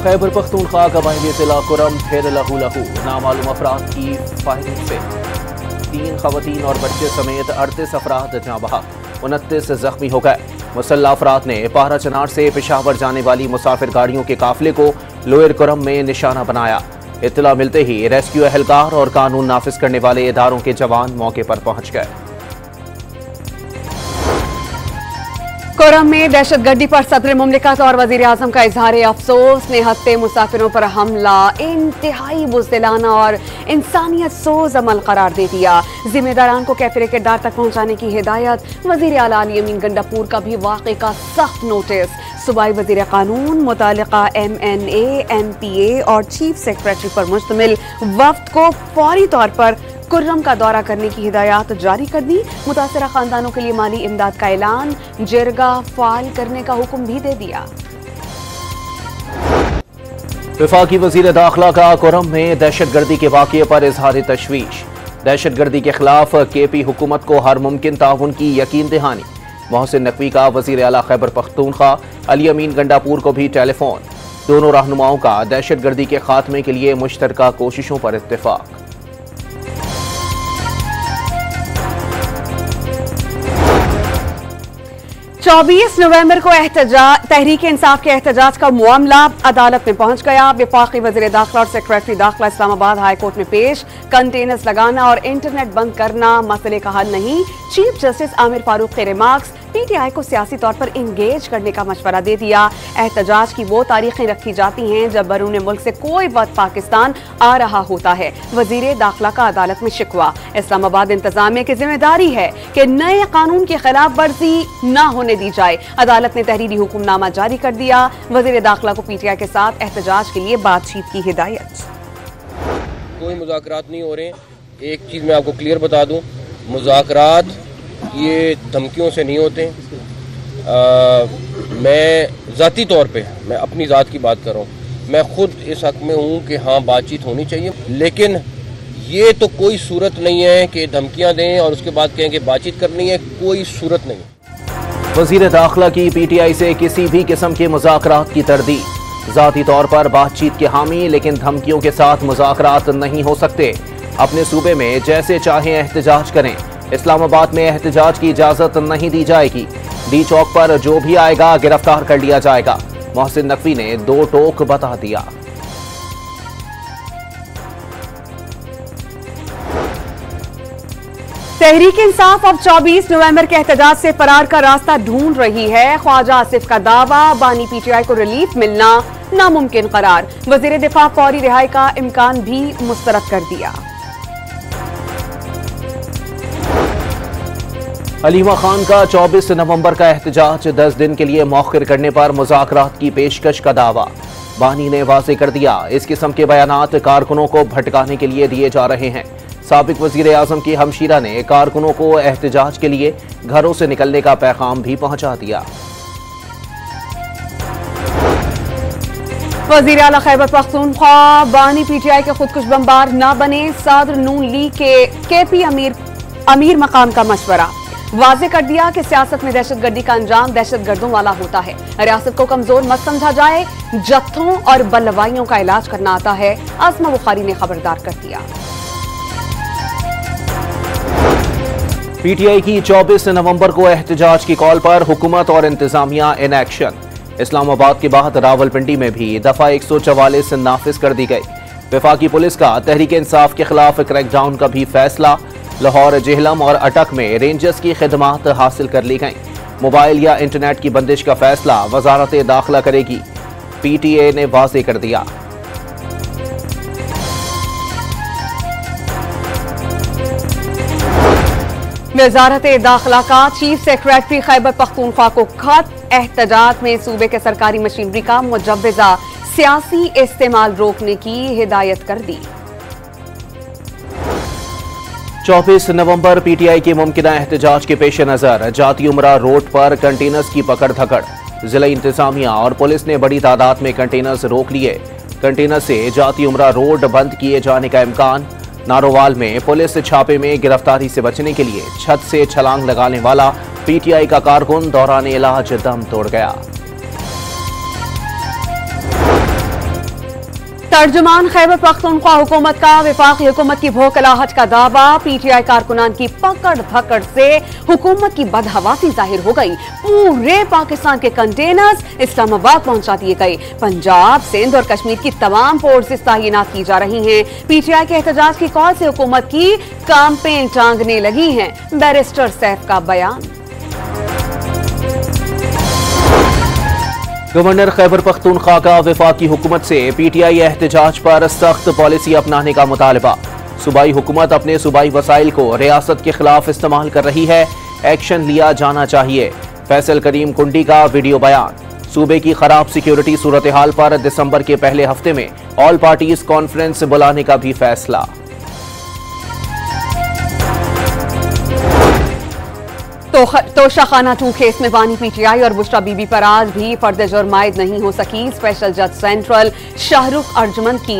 खैबर पख्तूनख्वा कबायली जिला कुरम फिर लहू लहू। नामालूम अफराद की फायरिंग से 3 खवातीन और बच्चे समेत 38 अफराद जाँ बहक, 29 जख्मी हो गए। मुसल्ला अफराद ने पारा चनार से पेशावर जाने वाली मुसाफिर गाड़ियों के काफिले को लोअर कुरम में निशाना बनाया। इत्तला मिलते ही रेस्क्यू एहलकार और कानून नाफिज करने वाले इदारों के जवान मौके पर पहुंच गए। कोरम में दहशतगर्दी पर सदर मुमलिकत और वजीर आजम का इजहार अफसोस। निहत्ते मुसाफिरों पर हमला इंतहाई बुज़दिलाना और इंसानियत सोज अमल करार दे दिया। जिम्मेदारान को कैफिर किरदार तक पहुंचाने की हिदायत। वजीर आला अली अमीन गंडापुर का भी वाक़े का सख्त नोटिस। सूबाई वजीर कानून मुतालिका MNA, MPA और चीफ सेक्रेटरी पर मुश्तमिल वफ्द को फौरी तौर पर कुर्रम का दौरा करने की हिदायत जारी कर दी। मुतासरा खानदानों के लिए माली इमदाद का ऐलान, जरगा फाल करने का हुक्म भी दे दिया। वफाकी वजीर दाखिला का कुरम में दहशतगर्दी के वाक़े पर इजहार तशवीश। दहशतगर्दी के खिलाफ KP हुकूमत को हर मुमकिन ताउन की यकीन दहानी। मोहसिन नकवी का वजीर आला खैबर पख्तूनख्वा अली अमीन गंडापुर को भी टेलीफोन। दोनों रहनुमाओं का दहशतगर्दी के खात्मे के लिए मुश्तरका कोशिशों पर इत्तेफाक। 24 नवंबर को तहरीक इंसाफ के एहतजाज का मामला अदालत में पहुंच गया। वफाकी वज़ीर दाखिला और सेक्रेटरी दाखिला इस्लामाबाद हाई कोर्ट में पेश। कंटेनर्स लगाना और इंटरनेट बंद करना मसले का हल नहीं। चीफ जस्टिस आमिर फारूक के रिमार्क्स। PTI को सियासी तौर पर इंगेज करने का मशवरा दे दिया। एहतजाज की वो तारीखें रखी जाती हैं जब बैरून मुल्क से कोई वक्त पाकिस्तान आ रहा होता है। वजीर दाखिला का अदालत में शिकवा। इस्लामाबाद इंतजामिया की जिम्मेदारी है कि नए कानून की खिलाफ वर्जी न होने दी जाए। अदालत ने तहरीरी हुक्मनामा जारी कर दिया। वजीर दाखिला को PTI के साथ एहतजाज के लिए बातचीत की हिदायत। कोई मुज़ाकरात नहीं हो रहे। एक चीज़ मैं आपको क्लियर बता दूं, मुज़ाकरात ये धमकियों से नहीं होते। मैं ज़ाती तौर पे मैं अपनी ज़ात की बात कर रहा हूँ, मैं ख़ुद इस हक़ में हूँ कि हाँ बातचीत होनी चाहिए, लेकिन ये तो कोई सूरत नहीं है कि धमकियाँ दें और उसके बाद कहें कि बातचीत करनी है। कोई सूरत नहीं। वज़ीर दाखिला की PTI से किसी भी किस्म के मुज़ाकरात की तरदीद। ज़ाती तौर पर बातचीत के हामी, लेकिन धमकियों के साथ मुज़ाकरात नहीं हो सकते। अपने सूबे में जैसे चाहें एहतजाज करें। इस्लामाबाद में एहतजाज की इजाजत नहीं दी जाएगी। D चौक पर जो भी आएगा गिरफ्तार कर लिया जाएगा। मोहसिन नकवी ने 2 टोक बता दिया। तहरीक इंसाफ अब 24 नवंबर के एहतजाज से फरार का रास्ता ढूंढ रही है। ख्वाजा आसिफ का दावा, बानी PTI को रिलीफ मिलना नामुमकिन करार। वजीर दिफा फौरी रिहाई का इम्कान भी मुस्तरद कर दिया। अलीमा खान का 24 नवंबर का एहतजाज 10 दिन के लिए मौखिर करने पर मुज़ाकरात की पेशकश का दावा। बानी ने वाज़े कर दिया, इस किस्म के बयानात कारकुनों को भटकाने के लिए दिए जा रहे हैं। साबिक वज़ीर आज़म की हमशीरा ने कारकुनों को एहतजाज के लिए घरों से निकलने का पैगाम भी पहुंचा दिया। वज़ीर आला खैबर पख्तूनख्वा बानी PTI के खुदकुश बमबार न बने। सदर नून लीग के KP अमीर मकाम का मशवरा। वाज़े कर दिया कि सियासत में दहशतगर्दी का अंजाम दहशतगर्दों वाला होता है। रियासत को कमजोर मत समझा जाए। जत्थों और बल्लवाइयों का इलाज करना आता है। आसमा बुखारी ने खबरदार कर दिया। PTI की 24 नवंबर को एहतजाज की कॉल पर हुकूमत और इंतजामिया इन एक्शन। इस्लामाबाद के बाद रावलपिंडी में भी दफा 144 नाफिज कर दी गई। वफाकी पुलिस का तहरीक इंसाफ के खिलाफ क्रैकडाउन का भी फैसला। लाहौर, जेहलम और अटक में रेंजर्स की खिदमात हासिल कर ली गई। मोबाइल या इंटरनेट की बंदिश का फैसला वजारत दाखिला करेगी। PTA ने वाज़े कर दिया। वजारत दाखिला का चीफ सेक्रेटरी खैबर पख्तूनख्वा को खत। एहतजाज में सूबे के सरकारी मशीनरी का मुजव्वजा सियासी इस्तेमाल रोकने की हिदायत कर दी। 24 नवंबर PTI के मुमकिना एहतजाज के पेश नजर जाती उमरा रोड पर कंटेनर्स की पकड़ धकड़। जिला इंतजामिया और पुलिस ने बड़ी तादाद में कंटेनर्स रोक लिए। कंटेनर से जाती उमरा रोड बंद किए जाने का इम्कान। नारोवाल में पुलिस छापे में गिरफ्तारी से बचने के लिए छत से छलांग लगाने वाला PTI का कारकुन दौरान इलाज दम तोड़ गया। तर्जुमान खैबर पख्तूनख्वा हुकूमत का वफाकी हुकूमत की भोकलाहट का दावा। पीटीआई कारकुनान की पकड़ धकड़ से हुकूमत की बदहवासी जाहिर हो गई। पूरे पाकिस्तान के कंटेनर्स इस्लामाबाद पहुंचा दिए गए। पंजाब, सिंध और कश्मीर की तमाम फोर्सेस तैनात की जा रही हैं। पीटीआई के एहतजाज की कॉल से हुकूमत की कैंपेन टांगने लगी हैं। बैरिस्टर सैफ का बयान। गवर्नर खैबर पख्तूनख्वा का वफाकी हुकूमत से पीटीआई एहतजाज पर सख्त पॉलिसी अपनाने का मुतालबा। सूबाई हुकूमत अपने सूबाई वसाइल को रियासत के खिलाफ इस्तेमाल कर रही है, एक्शन लिया जाना चाहिए। फैसल करीम कुंडी का वीडियो बयान। सूबे की खराब सिक्योरिटी सूरत हाल पर दिसंबर के पहले हफ्ते में ऑल पार्टीज कॉन्फ्रेंस बुलाने का भी फैसला। तोशाखाना 2 केस में बानी पीटीआई और बुशरा बीबी पर आज भी फर्द जुर्म आयद नहीं हो सकी। स्पेशल जज सेंट्रल शाहरुख अर्जुमन की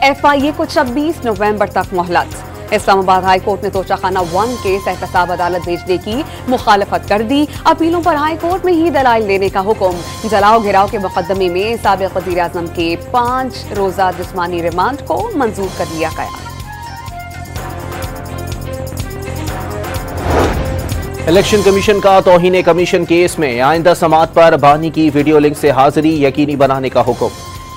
एफआईए को 26 नवंबर तक मोहलत। इस्लामाबाद हाई कोर्ट ने तोशाखाना 1 केस एहतसाब अदालत भेजने की मुखालफत कर दी। अपीलों पर हाई कोर्ट में ही दलाइल देने का हुक्म। जलाओ घिराव के मुकदमे में साबिक वज़ीर आज़म के 5 रोजा जिस्मानी रिमांड को मंजूर कर लिया गया। इलेक्शन कमीशन का तौहीन कमीशन केस में आइंदा समाअत पर बानी की वीडियो लिंक से हाजिरी यकीनी बनाने का हुक्म।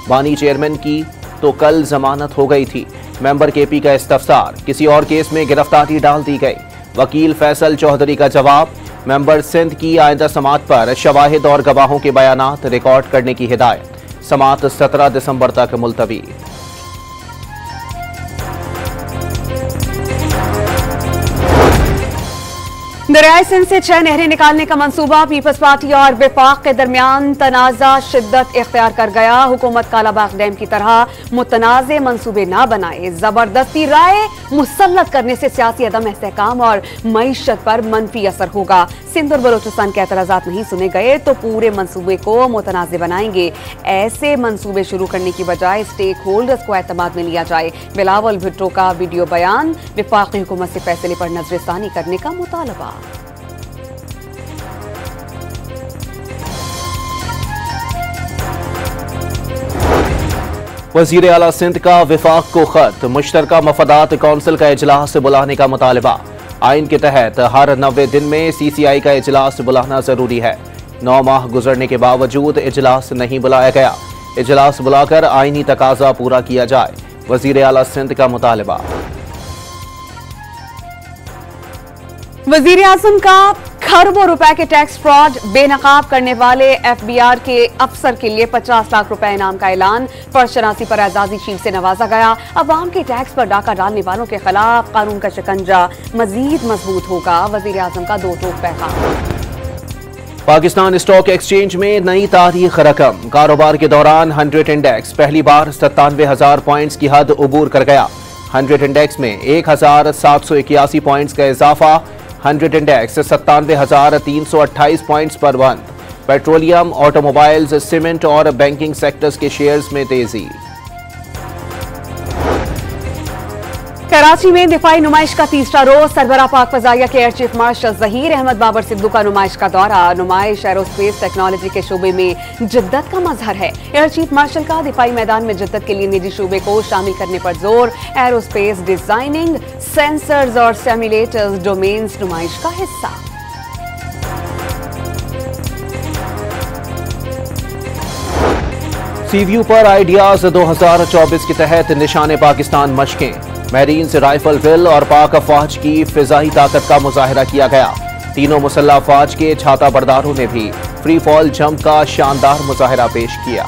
बानी चेयरमैन की तो कल जमानत हो गई थी। मेंबर केपी का इस्तफसार। किसी और केस में गिरफ्तारी डाल दी गई। वकील फैसल चौधरी का जवाब। मेंबर सिंध की आइंदा समाअत पर शवाहिद और गवाहों के बयानात रिकॉर्ड करने की हिदायत। समाअत 17 दिसंबर तक मुलतवी। दरियाए सिंध से 6 नहरें निकालने का मंसूबा। पीपल्स पार्टी और विफाक के दरमियान तनाज़ा शिद्दत इख्तियार कर गया। हुकूमत कालाबाग डैम की तरह मुतनाज़े मंसूबे ना बनाए। जबरदस्ती राय मुसल्लत करने से सियासी अदम इस्तेहकाम और मईशत पर मनफी असर होगा। सिंध और बलोचिस्तान के एतराज़ात नहीं सुने गए तो पूरे मंसूबे को मुतनाज़े बनाएंगे। ऐसे मंसूबे शुरू करने की बजाय स्टेक होल्डर्स को एतमाद में लिया जाए। बिलावल भुट्टो का वीडियो बयान। विफाकी हुकूमत से फैसले पर नजरसानी करने का मुतालबा। वज़ीर आला सिंध का विफाक को खत। मुश्तरका मफादात कौंसिल का इजलास बुलाने का मुतालबा। आइन के तहत हर 90 दिन में CCI का इजलास बुलाना जरूरी है। 9 माह गुजरने के बावजूद इजलास नहीं बुलाया गया। इजलास बुलाकर आइनी तकाजा पूरा किया जाए। वज़ीर आला सिंध का मुतालबा। वज़ीर आज़म का खरबों रुपए के टैक्स फ्रॉड बेनकाब करने वाले FBI के अफसर के लिए 50 लाख रुपए इनाम का ऐलान। फर्शनासी पर एजाजी शील्ड से नवाजा गया। अवाम के टैक्स पर डाका डालने वालों के खिलाफ कानून का शिकंजा मजीद मजबूत होगा। वज़ीर आज़म का 2 टोक पैगाम। पाकिस्तान स्टॉक एक्सचेंज में नई तारीख रकम। कारोबार के दौरान 100 इंडेक्स पहली बार 97,000 पॉइंट्स की हद उबूर कर गया। 100 इंडेक्स में 1,781 पॉइंट्स का इजाफा। 100 इंडेक्स 97,328 पॉइंट्स पर बंद। पेट्रोलियम, ऑटोमोबाइल्स, सीमेंट और बैंकिंग सेक्टर्स के शेयर्स में तेजी। कराची में दिफाई नुमाइश का तीसरा रोज। सरबराह पाक फजाइया के air chief marshal Zaheer Ahmed Babar Sidhu का नुमाइश का दौरा। नुमाइश एरोस्पेस टेक्नोलॉजी के शोबे में जिद्दत का मजहर है। एयर चीफ मार्शल का दिफाई मैदान में जिद्दत के लिए निजी शोबे को शामिल करने पर जोर। एरोस्पेस डिजाइनिंग, सेंसर्स और सिम्युलेटर्स डोमेन्स नुमाइश का हिस्सा। सीवीयू पर आइडियाज 2024 के तहत निशाने पाकिस्तान मशकें। मैरीन से राइफल ड्रिल और पाक अफवाज की फिजाई ताकत का मुजाहिरा किया गया। तीनों मुसल्लह अफवाज के छाता बरदारों ने भी फ्री फॉल जंप का शानदार मुजाहिरा पेश किया।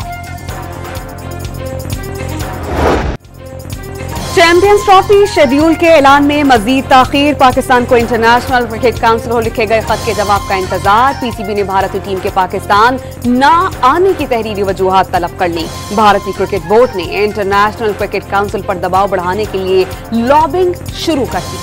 चैंपियंस ट्रॉफी शेड्यूल के ऐलान में मजीद ताखीर। पाकिस्तान को इंटरनेशनल क्रिकेट काउंसिल को लिखे गए खत के जवाब का इंतजार। PCB ने भारतीय टीम के पाकिस्तान न आने की तहरीरी वजूहात तलब कर ली। भारतीय क्रिकेट बोर्ड ने इंटरनेशनल क्रिकेट काउंसिल पर दबाव बढ़ाने के लिए लॉबिंग शुरू कर दी।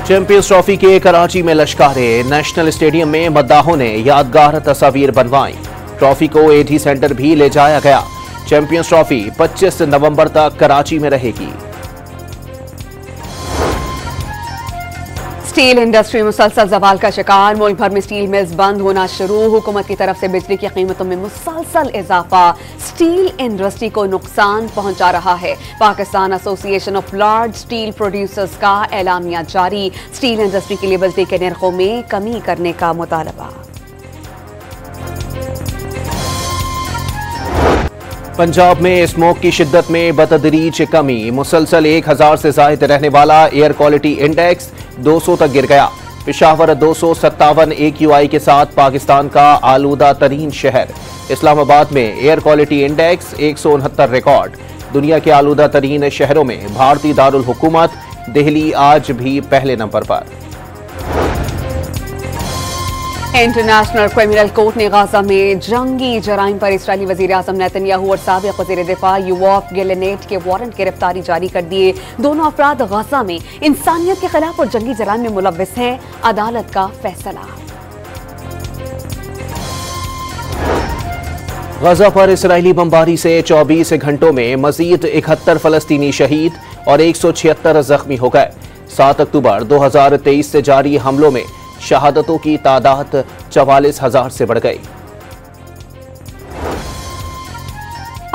चैंपियंस ट्रॉफी के कराची में लश्कारे। नेशनल स्टेडियम में मद्दाहों ने यादगार तस्वीर बनवाई। ट्रॉफी को AD सेंटर भी ले जाया गया। चैंपियंस ट्रॉफी 25 नवंबर तक कराची में रहेगी। स्टील इंडस्ट्री मुसलसल जवाल का शिकार। मुल्क भर में स्टील मिल्स बंद होना शुरू। हुकूमत की तरफ से बिजली की कीमतों में मुसलसल इजाफा स्टील इंडस्ट्री को नुकसान पहुंचा रहा है। Pakistan association of large steel producers का एलामिया जारी। स्टील इंडस्ट्री के लिए बिजली के निर्खों में कमी करने का मुतालबा। पंजाब में स्मोक की शिद्दत में बतदरीज कमी। मुसलसल 1000 से जायद रहने वाला एयर क्वालिटी इंडेक्स 200 तक गिर गया। पेशावर 257 AQI के साथ पाकिस्तान का आलूदा तरीन शहर। इस्लामाबाद में एयर क्वालिटी इंडेक्स 169 रिकॉर्ड। दुनिया के आलूदा तरीन शहरों में भारतीय दारुल हुकूमत दिल्ली आज भी पहले नंबर पर। इंटरनेशनल क्रिमिनल कोर्ट ने गाजा में जंगी जराइम पर इस्राएली वज़ीर-ए-आज़म नेतन्याहू और साबिक़ वज़ीर दिफा योआफ गैलेनेट के वारंट गिरफ्तारी जारी कर दिए। दोनों अफराद गाजा में इंसानियत के खिलाफ और जंगी जराइम में मुलव्विस हैं। अदालत का फैसला। गाजा पर इस्राएली बमबारी से 24 घंटों में मजीद 71 फलस्तीनी शहीद और 176 जख्मी हो गए। 7 अक्टूबर 2023 से जारी हमलों में शहादतों की तादाद 44,000 से बढ़ गई।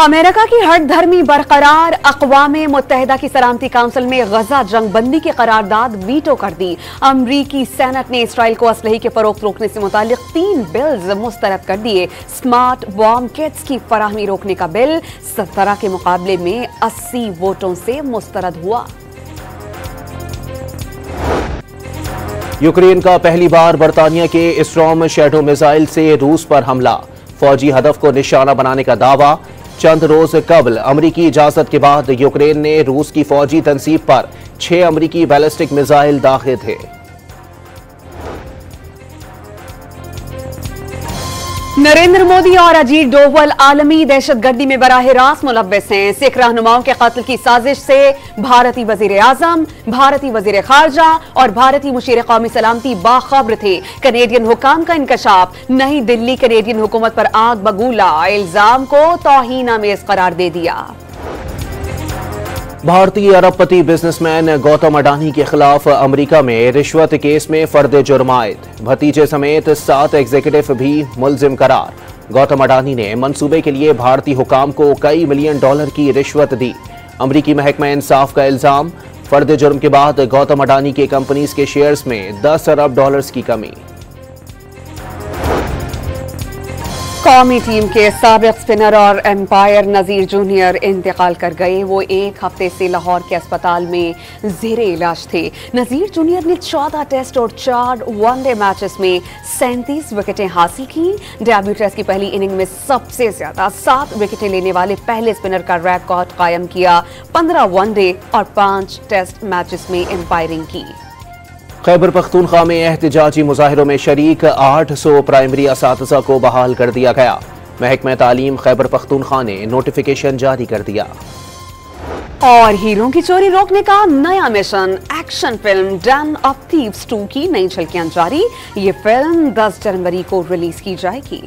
अमेरिका की हठधर्मी बरकरार। अक़वाम मुत्तहिदा की सलामती काउंसिल में गजा जंग बंदी की करारदाद वीटो कर दी। अमरीकी सेनेट ने इसराइल को असलहे के फरोख्त रोकने से मुतालिक 3 बिल्स मुस्तरद कर दिए। स्मार्ट बॉम्ब किट्स की फराहमी रोकने का बिल 17 के मुकाबले में 80 वोटों से मुस्तरद हुआ। यूक्रेन का पहली बार बरतानिया के स्टॉर्म शैडो मिसाइल से रूस पर हमला। फौजी हदफ को निशाना बनाने का दावा। चंद रोज कबल अमरीकी इजाजत के बाद यूक्रेन ने रूस की फौजी तनसीब पर 6 अमरीकी बैलिस्टिक मिसाइल दागे थे। नरेंद्र मोदी और अजीत डोवल आलमी दहशतगर्दी में बराह रास्त मुलव्विस हैं। सिख रहनुमाओं के कत्ल की साजिश से भारतीय वज़ीर-ए-आज़म, भारतीय वज़ीर खारजा और भारतीय मुशीर कौमी सलामती बाखबर थे। कनेडियन हुकाम का इंकशाफ। नई दिल्ली कनेडियन हुकूमत पर आग बगूला। इल्जाम को तौहीन-आमेज़ करार दे दिया। भारतीय अरबपति बिजनेसमैन गौतम अडानी के खिलाफ अमेरिका में रिश्वत केस में फर्द जुर्म आयद। भतीजे समेत 7 एग्जीक्यूटिव भी मुल्जिम करार। गौतम अडानी ने मंसूबे के लिए भारतीय हुकाम को कई मिलियन डॉलर की रिश्वत दी। अमरीकी महकमा इंसाफ का इल्जाम। फर्द जुर्म के बाद गौतम अडानी के कंपनीज के शेयर्स में 10 अरब डॉलर्स की कमी। कौमी टीम के साबिक स्पिनर और एम्पायर नजीर जूनियर इंतकाल कर गए। वो 1 हफ्ते से लाहौर के अस्पताल में जेरे इलाज थे। नजीर जूनियर ने 14 टेस्ट और 4 वनडे मैचेस में 37 विकेटें हासिल की। डेब्यू टेस्ट की पहली इनिंग में सबसे ज्यादा 7 विकेटें लेने वाले पहले स्पिनर का रिकॉर्ड कायम किया। 15 वनडे और 5 टेस्ट मैचेस में एम्पायरिंग की। खैबर पख्तूनख्वा में एहतजाजी मुजाहिरों में शरीक 800 प्राइमरी असातिज़ा को बहाल कर दिया गया। महकमा तालीम खैबर पख्तूनख्वा ने नोटिफिकेशन जारी कर दिया। और हीरों की चोरी रोकने का नया mission. Action film done of thieves 2 की नई झलकियां जारी। ये फिल्म 10 जनवरी को रिलीज की जाएगी।